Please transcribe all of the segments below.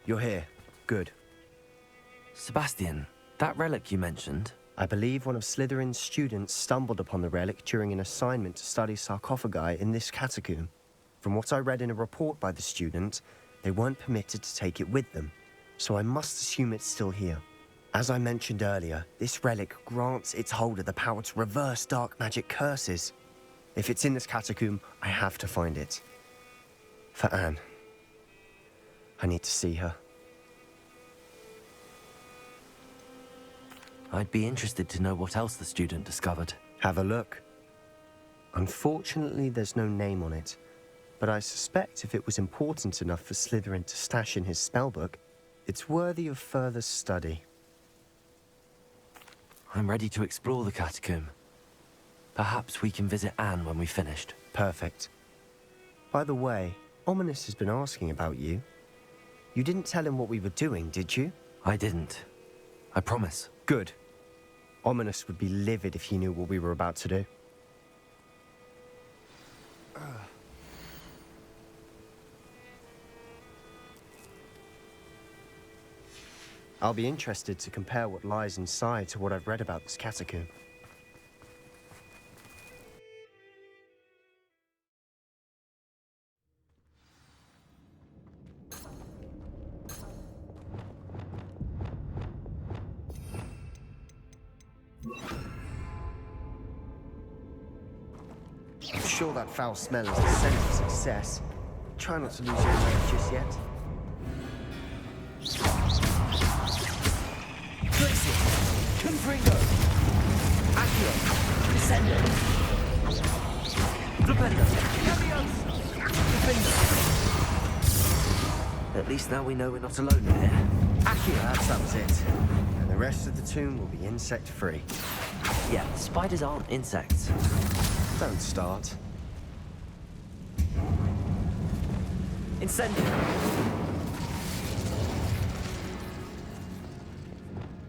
You're here. Good. Sebastian, that relic you mentioned? I believe one of Slytherin's students stumbled upon the relic during an assignment to study sarcophagi in this catacomb. From what I read in a report by the student, they weren't permitted to take it with them, so I must assume it's still here. As I mentioned earlier, this relic grants its holder the power to reverse dark magic curses. If it's in this catacomb, I have to find it. For Anne. I need to see her. I'd be interested to know what else the student discovered. Have a look. Unfortunately, there's no name on it, but I suspect if it was important enough for Slytherin to stash in his spellbook, it's worthy of further study. I'm ready to explore the catacomb. Perhaps we can visit Anne when we've finished. Perfect. By the way, Ominous has been asking about you. You didn't tell him what we were doing, did you? I didn't. I promise. Good. Ominous would be livid if he knew what we were about to do. I'll be interested to compare what lies inside to what I've read about this catacomb. I'm sure that foul smell is the scent of success. Try not to lose your nerve just yet. Confringo! Accio! Descendo! Flipendo! Defender! At least now we know we're not alone in here. Accio, that sums it. And the rest of the tomb will be insect-free. Yeah, spiders aren't insects. Don't start. Incendio!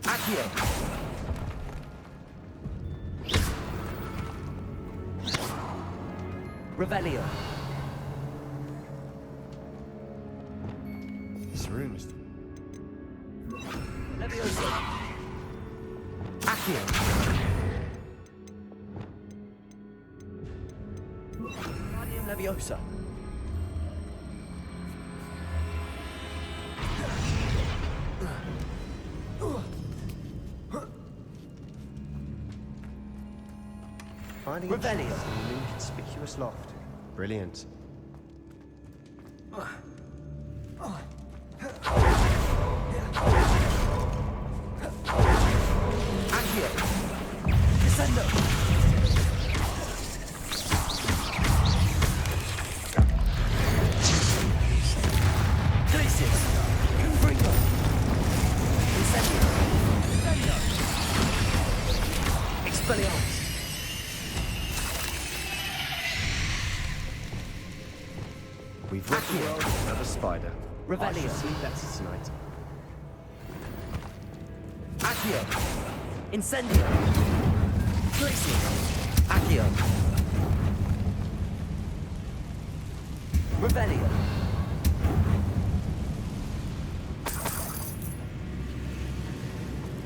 Accio! Revelio! This room is... Leviosa! Accio! Guardian Leviosa! Finding Revelio. in an inconspicuous loft. Brilliant. Accio! Descendo! Glacius! Confringo! Incendio! Descendo! Expelliarmus! We've ripped the world of another spider. Revelio. I shall sleep better tonight. Accio! Incendio! Glacius! Accio! Revelio!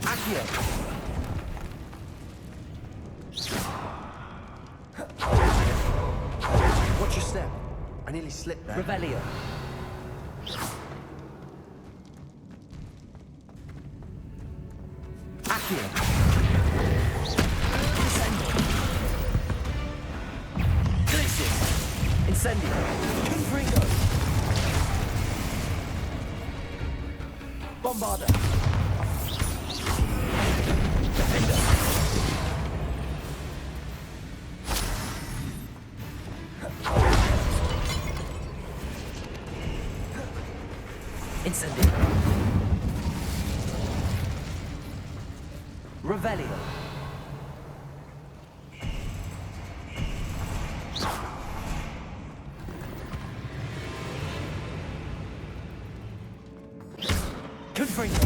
Accio! Watch your step. I nearly slipped there. Revelio! Accio! Incendio! Glacius! Incendio! Confringo! Bombarda! Defender! Incendio! Revelio! Confringo!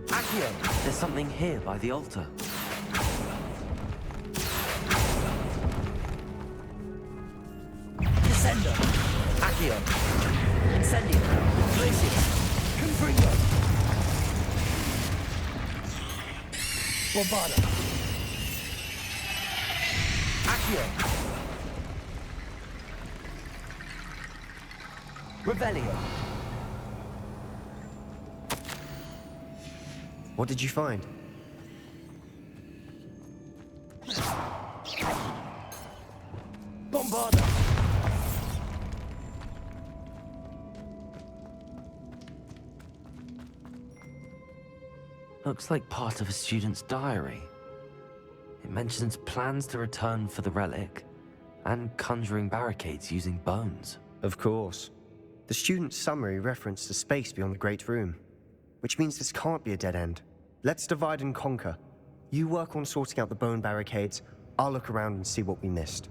Accio! There's something here by the altar. Intendo. Accio. Incendio. Glacius. Confringo. Bombarda. Accio. Revelio. What did you find? Bombarda. Looks like part of a student's diary. It mentions plans to return for the relic and conjuring barricades using bones. Of course. The student's summary referenced a space beyond the Great Room, which means this can't be a dead end. Let's divide and conquer. You work on sorting out the bone barricades, I'll look around and see what we missed.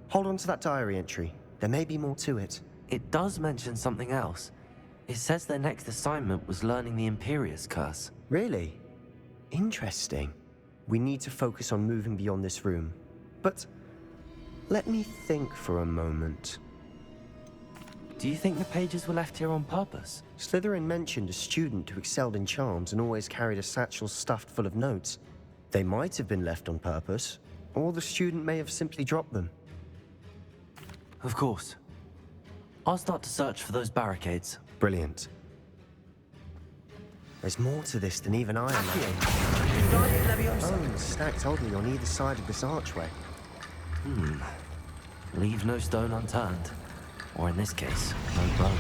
Hold on to that diary entry. There may be more to it. It does mention something else. It says their next assignment was learning the Imperius curse. Really? Interesting. We need to focus on moving beyond this room. But let me think for a moment. Do you think the pages were left here on purpose? Slytherin mentioned a student who excelled in charms and always carried a satchel stuffed full of notes. They might have been left on purpose, or the student may have simply dropped them. Of course. I'll start to search for those barricades. Brilliant. There's more to this than even I imagined. Wingardium Leviosa. Bones stacked oddly on either side of this archway. Leave no stone unturned. Or in this case, no bone.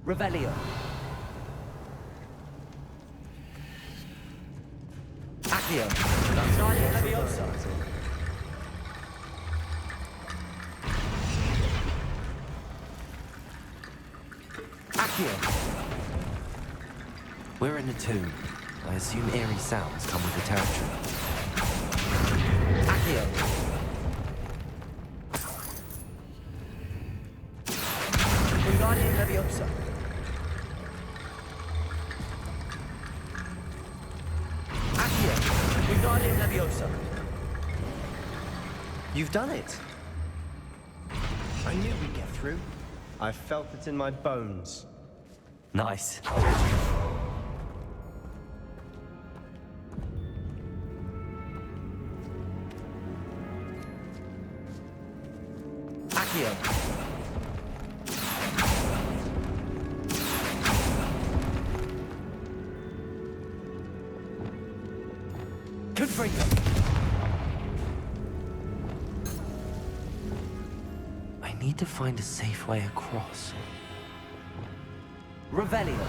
Revelio. Accio. Wingardium Leviosa. Accio. We're in a tomb. I assume eerie sounds come with the territory. Accio. Wingardium Leviosa. Accio. Wingardium Leviosa. You've done it! I knew we'd get through. I felt it in my bones. Nice. Accio. Confringo. I need to find a safe way across. Revelio.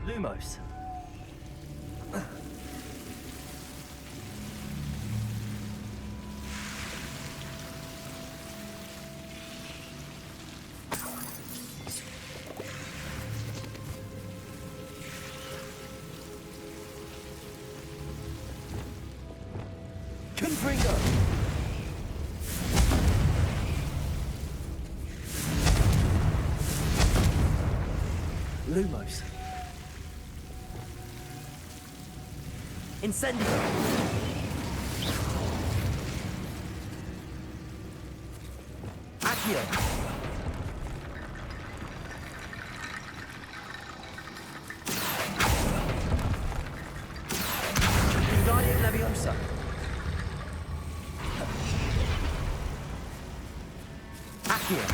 Lumos. Confringo. Lumos. Incendio. Accio. Wingardium Leviosa. Accio.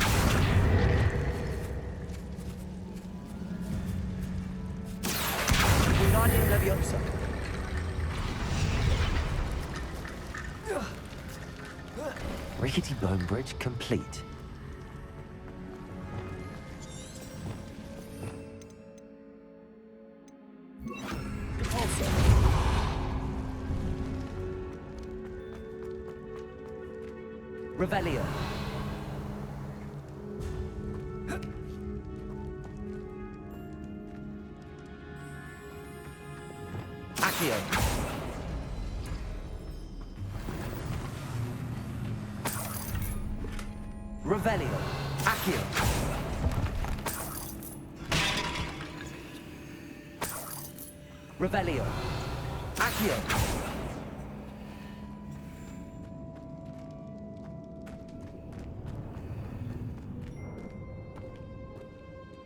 Wingardium Leviosa. Rickety bone bridge complete. Repulsor. Revelio. Accio. Revelio. Accio. Revelio. Accio.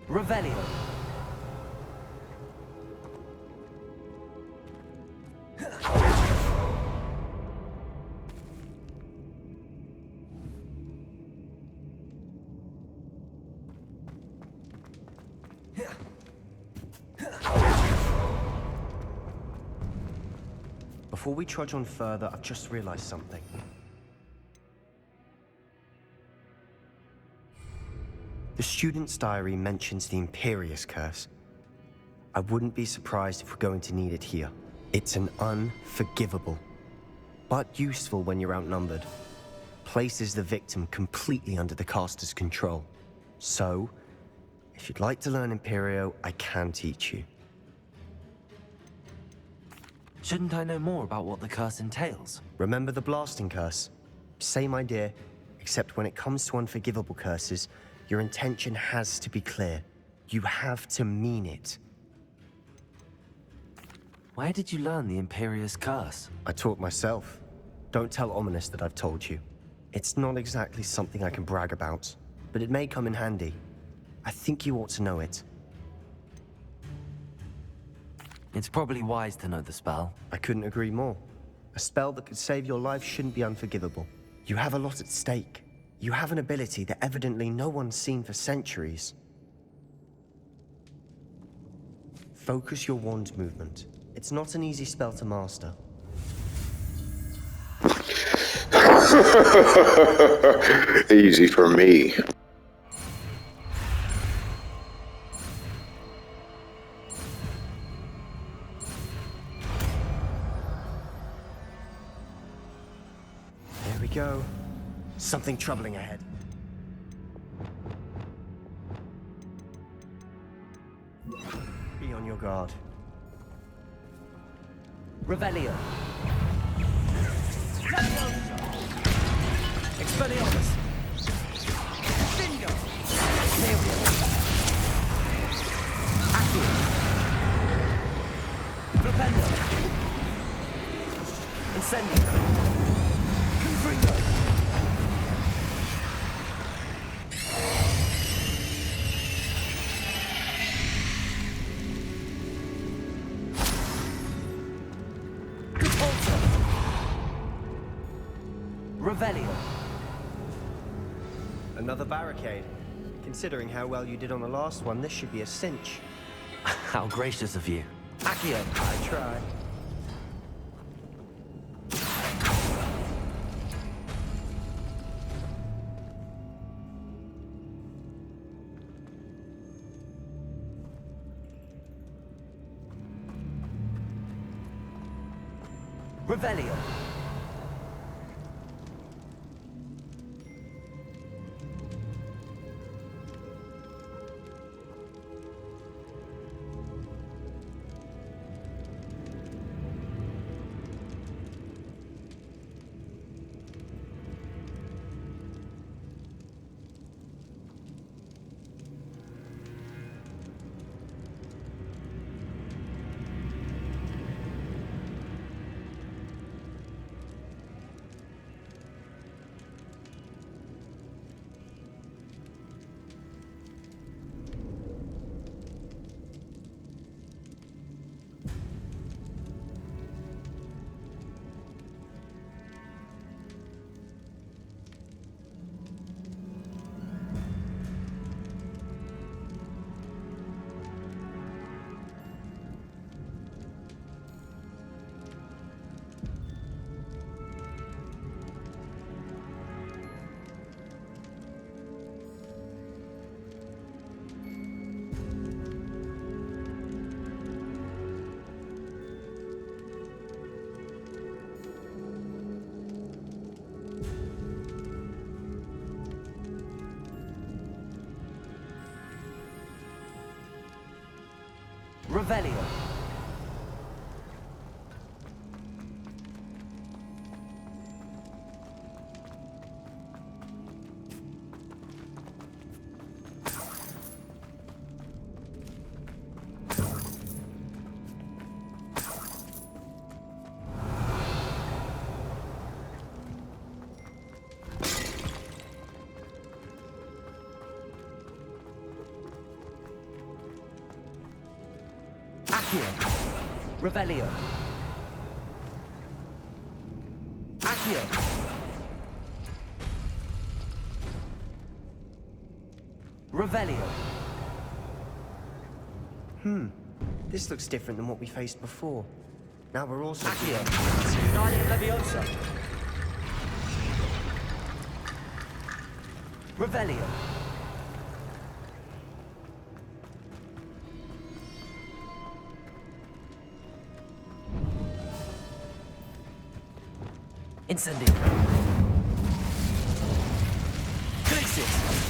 Revelio. Before we trudge on further, I've just realized something. The student's diary mentions the Imperious curse. I wouldn't be surprised if we're going to need it here. It's an unforgivable, but useful when you're outnumbered. Places the victim completely under the caster's control. So, if you'd like to learn Imperio, I can teach you. Shouldn't I know more about what the curse entails? Remember the blasting curse? Same idea, except when it comes to unforgivable curses, your intention has to be clear. You have to mean it. Where did you learn the Imperious curse? I taught myself. Don't tell Ominous that I've told you. It's not exactly something I can brag about, but it may come in handy. I think you ought to know it. It's probably wise to know the spell. I couldn't agree more. A spell that could save your life shouldn't be unforgivable. You have a lot at stake. You have an ability that evidently no one's seen for centuries. Focus your wand's movement. It's not an easy spell to master. Easy for me. There we go. Something troubling ahead. Be on your guard. Revelio. Expelliarmus. Bingo. Accio. Flipendo. Incendio. Confringo. Revelio. Another barricade. Considering how well you did on the last one, this should be a cinch. How gracious of you. Accio. I try. Revelio. Revelio. Accio. Revelio. Accio. Revelio. This looks different than what we faced before. Now we're also... Accio. Guardian Leviosa. Revelio. Incendio. Glacis.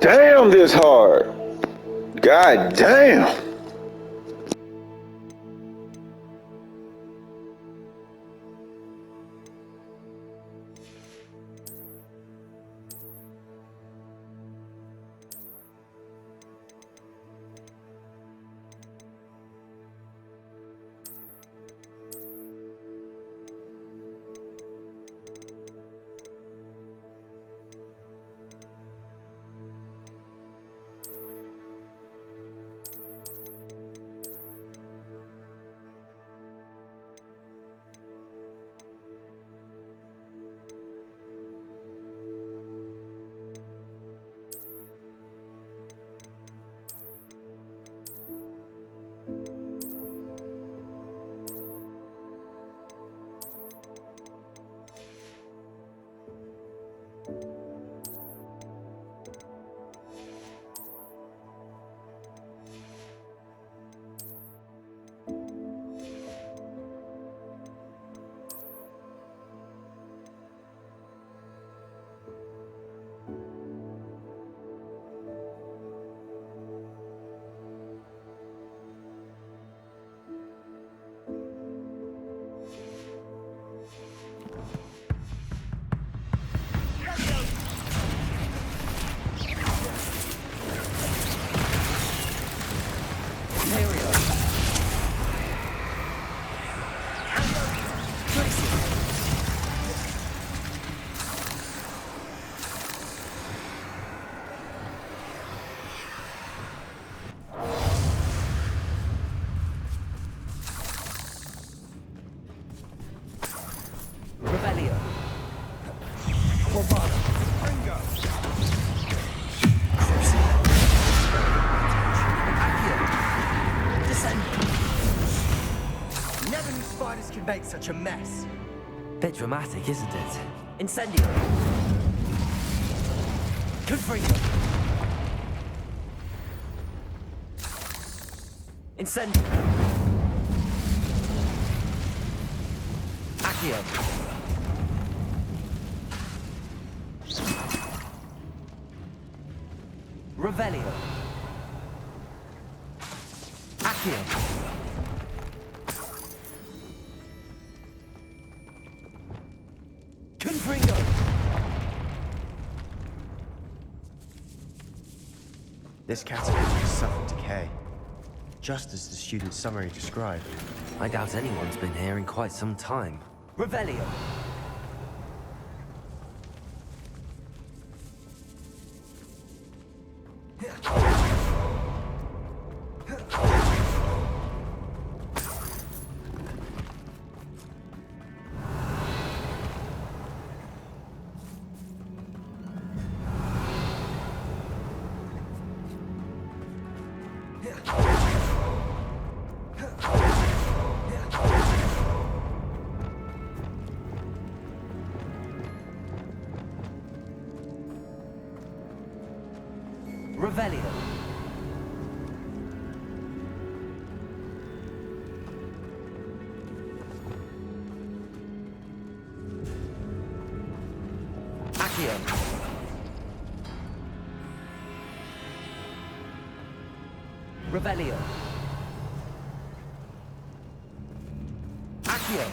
Damn, this hard. God damn. IMPERIO. Revelio. Corvado. Ringo. Accio. Descend. Never knew spiders could make such a mess. Bit dramatic, isn't it? Incendio. Confringo. Incendio. Accio. Revelio. Accio. Confringo. This catacomb has suffered decay, just as the student's summary described. I doubt anyone's been here in quite some time. Revelio. Revelio. Accio. Revelio. Accio.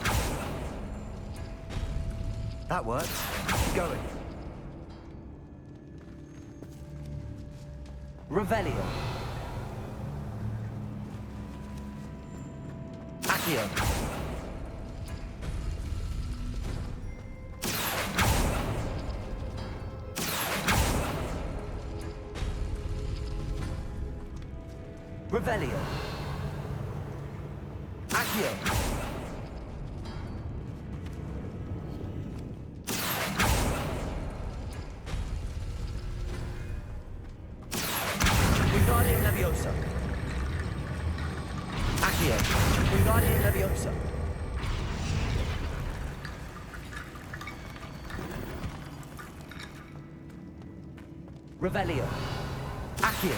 That worked. Keep going. Revelio. Accio. Revelio. Accio. Wingardium Leviosa. Accio. Wingardium Leviosa. Revelio. Accio.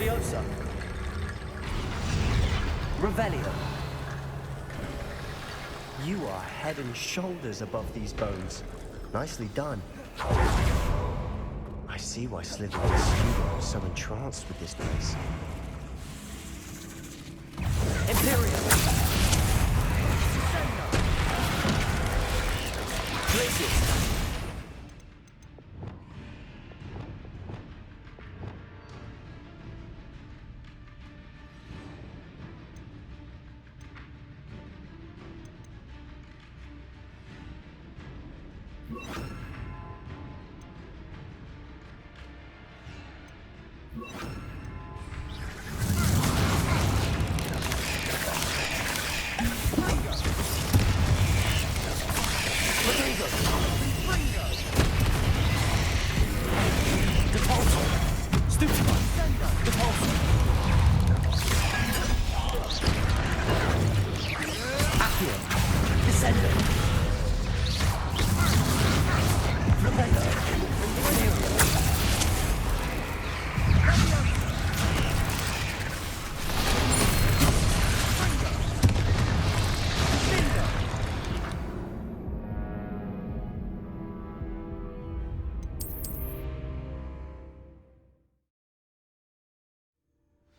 Leviosa. Revelio. You are head and shoulders above these bones. Nicely done. I see why Slytherin's student was so entranced with this place. IMPERIO. Glacius.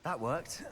That worked.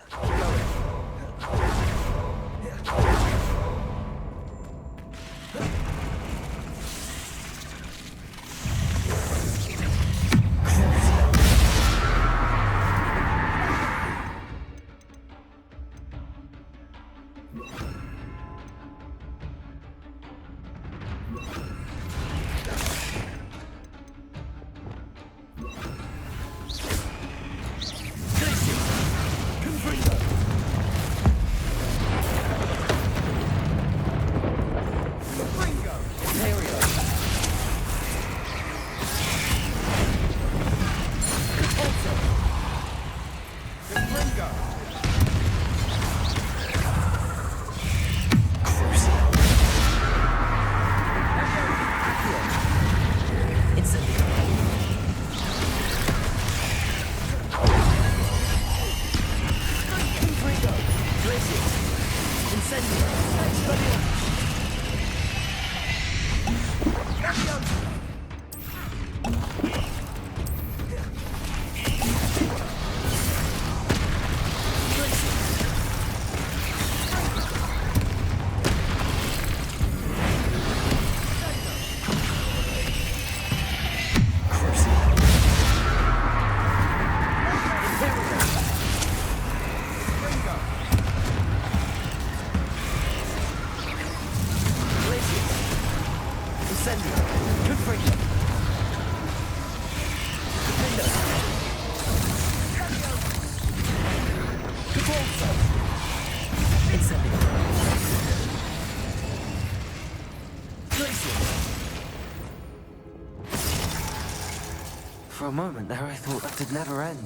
For a moment there, I thought that would never end.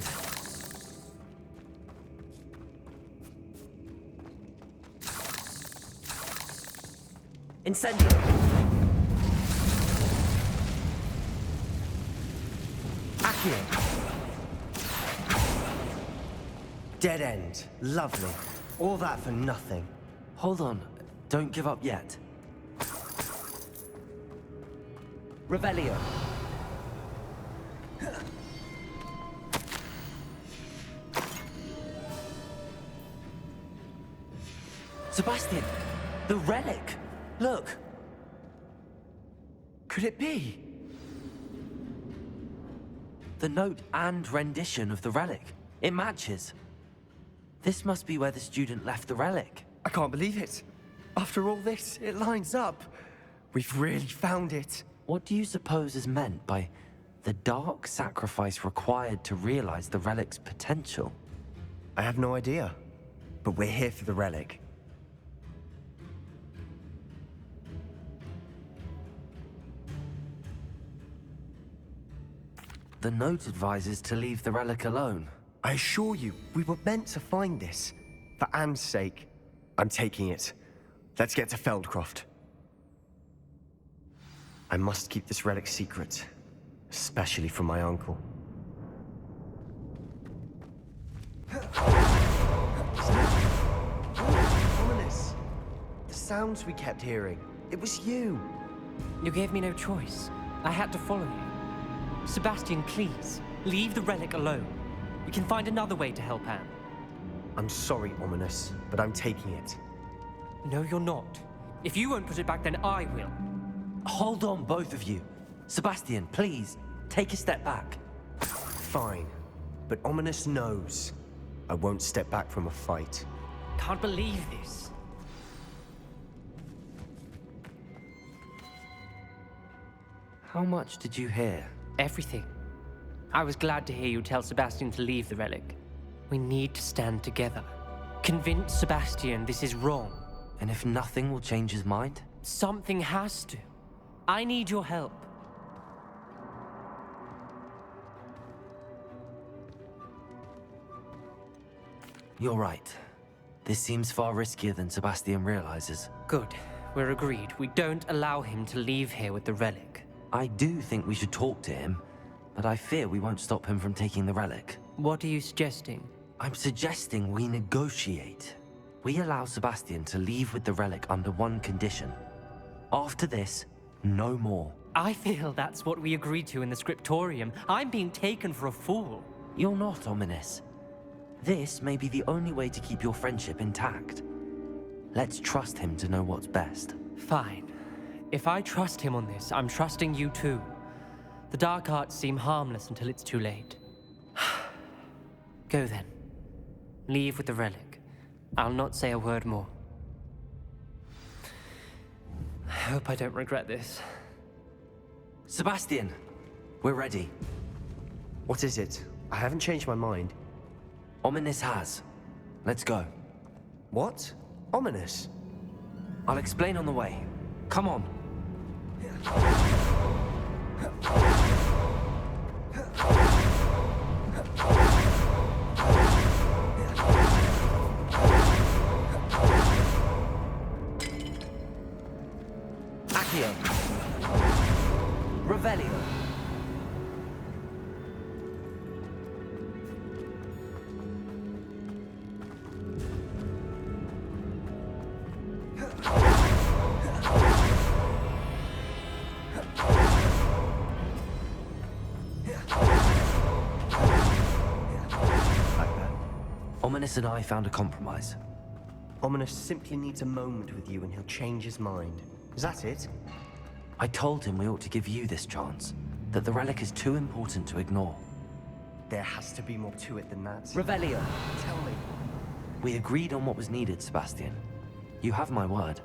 Incendio. Accio. Dead end. Lovely. All that for nothing. Hold on, don't give up yet. Revelio. Sebastian, the relic! Look! Could it be? The note and rendition of the relic. It matches. This must be where the student left the relic. I can't believe it. After all this, it lines up. We've really found it. What do you suppose is meant by the dark sacrifice required to realize the relic's potential? I have no idea. But we're here for the relic. The note advises to leave the relic alone. I assure you, we were meant to find this. For Anne's sake, I'm taking it. Let's get to Feldcroft. I must keep this relic secret, especially from my uncle. sounds we kept hearing. It was you. You gave me no choice. I had to follow you. Sebastian, please, leave the relic alone. We can find another way to help Anne. I'm sorry, Ominous, but I'm taking it. No, you're not. If you won't put it back, then I will. Hold on, both of you. Sebastian, please, take a step back. Fine, but Ominous knows I won't step back from a fight. Can't believe this. How much did you hear? Everything. I was glad to hear you tell Sebastian to leave the relic. We need to stand together. Convince Sebastian this is wrong. And if nothing will change his mind? Something has to. I need your help. You're right. This seems far riskier than Sebastian realizes. Good. We're agreed. We don't allow him to leave here with the relic. I do think we should talk to him, but I fear we won't stop him from taking the relic. What are you suggesting? I'm suggesting we negotiate. We allow Sebastian to leave with the relic under one condition. After this, no more. I feel that's what we agreed to in the scriptorium. I'm being taken for a fool. You're not, Ominous. This may be the only way to keep your friendship intact. Let's trust him to know what's best. Fine. If I trust him on this, I'm trusting you too. The dark arts seem harmless until it's too late. Go then. Leave with the relic. I'll not say a word more. I hope I don't regret this. Sebastian, we're ready. What is it? I haven't changed my mind. Ominous has. Let's go. What? Ominous? I'll explain on the way. Come on. Accio. Revelio. Ominous and I found a compromise. Ominous simply needs a moment with you and he'll change his mind. Is that it? I told him we ought to give you this chance, that the relic is too important to ignore. There has to be more to it than that. Revelio. Tell me. We agreed on what was needed, Sebastian. You have my word.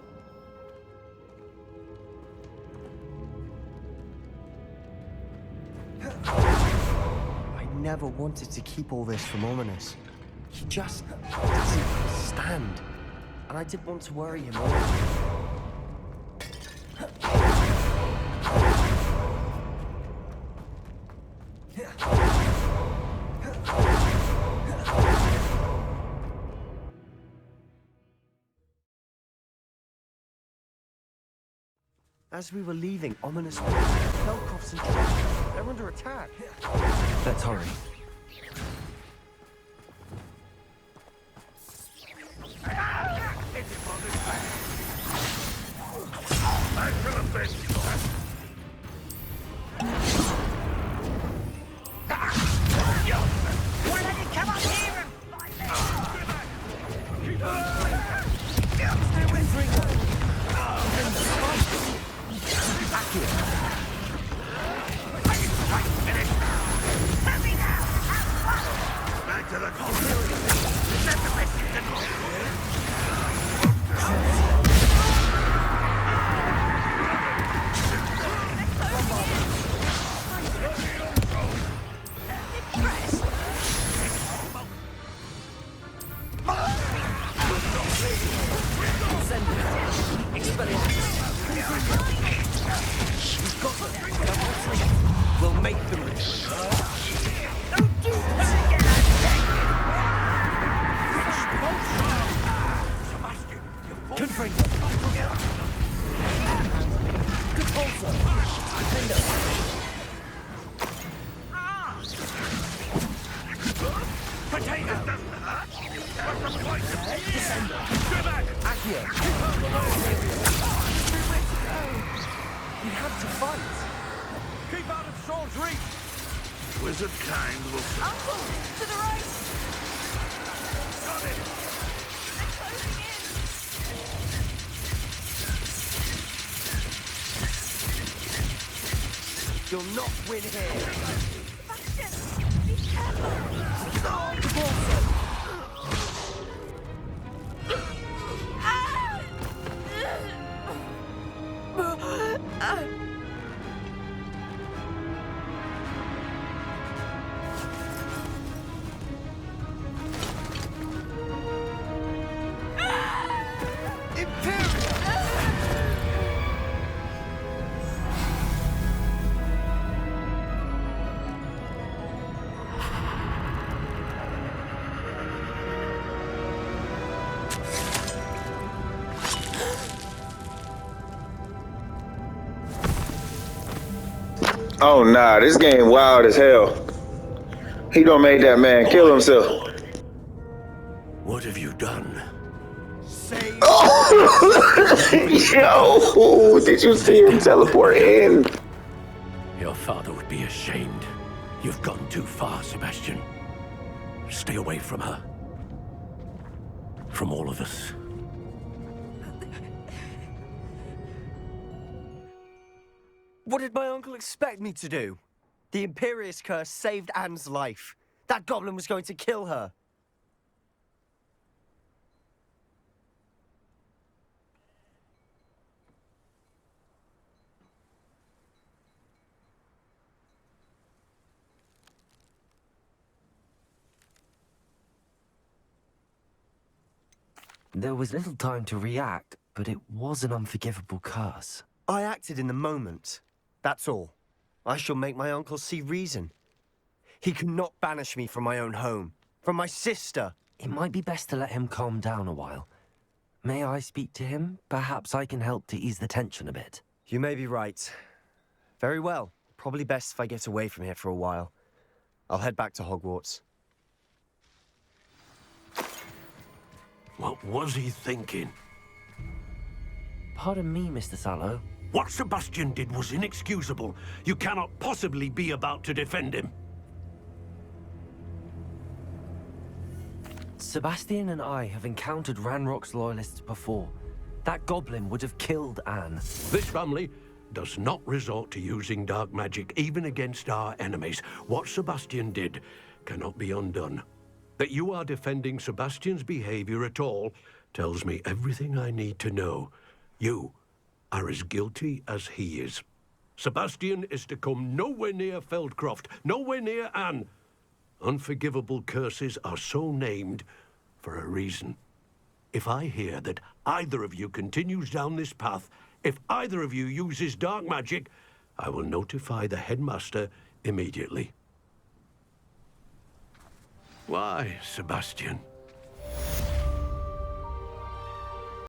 I never wanted to keep all this from Ominous. He just doesn't understand. And I didn't want to worry him more. As we were leaving, Ominous Velkov's in trouble. They're under attack. Let's hurry. We'll make them. here. We have to fight. Keep out of Saul's reach! Wizard kind will... Uncle, to the right! Got it! They're closing in! You'll not win here. Sebastian, be careful! Oh nah, this game wild as hell. He done made that man kill himself. What have you done? Save. Yo, did you see him teleport in? Your father would be ashamed. You've gone too far, Sebastian. Stay away from her. From all of us. What did my uncle expect me to do? The Imperious curse saved Anne's life. That goblin was going to kill her. There was little time to react, but it was an unforgivable curse. I acted in the moment. That's all. I shall make my uncle see reason. He cannot banish me from my own home, from my sister. It might be best to let him calm down a while. May I speak to him? Perhaps I can help to ease the tension a bit. You may be right. Very well. Probably best if I get away from here for a while. I'll head back to Hogwarts. What was he thinking? Pardon me, Mr. Sallow. What Sebastian did was inexcusable. You cannot possibly be about to defend him. Sebastian and I have encountered Ranrock's loyalists before. That goblin would have killed Anne. This family does not resort to using dark magic even against our enemies. What Sebastian did cannot be undone. That you are defending Sebastian's behavior at all tells me everything I need to know. You are as guilty as he is. Sebastian is to come nowhere near Feldcroft, nowhere near Anne. Unforgivable curses are so named for a reason. If I hear that either of you continues down this path, if either of you uses dark magic, I will notify the headmaster immediately. Why, Sebastian?